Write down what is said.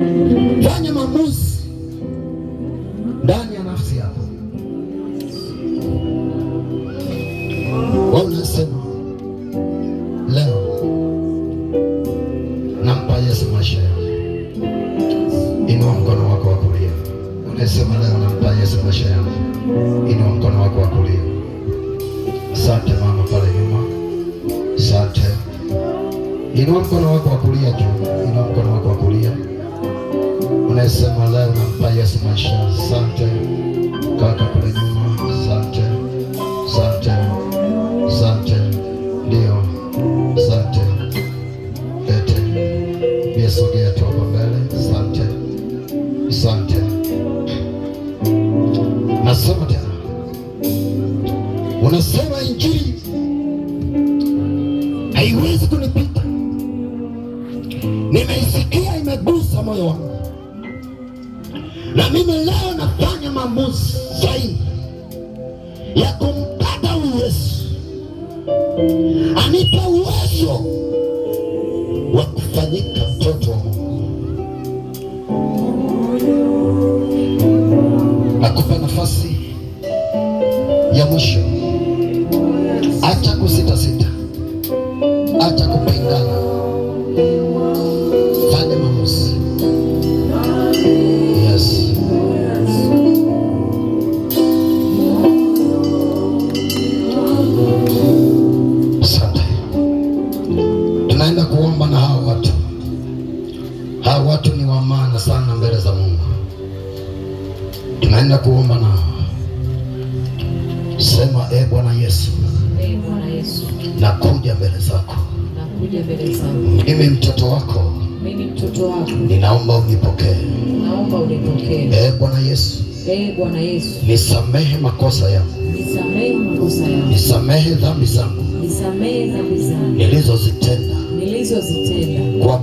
Fanya maamuzi ndani ya nafsi yako. Wewe unasema leo nampa Yesu maisha yangu. Inua mkono wako wa kulia. Unasema leo nampa Yesu maisha yangu. Inua mkono wako wa kulia. Asante mama pale nyuma. Asante. Inua mkono wako wa kulia tu. Inua mkono wako wa kulia. Unasema leo nampa Yesu maisha. Asante. Kaka pale nyuma. Asante. Asante. Asante. Ndio. Asante. Lete. Yesu sogea tu hapa mbele. Asante. Asante. Nasema tena. Unasema injili haiwezi kunipita. Nimeisikia, imegusa moyo wangu. Na mimi leo nafanya maamuzi sahihi ya kumpata Yesu. Anipe uwezo wa kufanyika mtoto wa Mungu. Nakupa nafasi ya mwisho. Acha kusita sita. Acha kupingana. Fanya maamuzi. Yes. Asante. Tunaenda kuomba na hao watu. Hao watu ni wa maana sana mbele za Mungu. Tunaenda kuomba nao. Sema, Bwana Yesu. Bwana Yesu. Nakuja mbele zako. Nakuja mbele zako. Mimi mtoto wako. Mimi mtoto wako. Ninaomba unipokee. Naomba unipokee. Bwana Yesu. Bwana Yesu. Nisamehe makosa yangu. Nisamehe makosa yangu. Nisamehe dhambi zangu. Nisamehe dhambi zangu. Nilizozitenda. Nilizozitenda. Kwa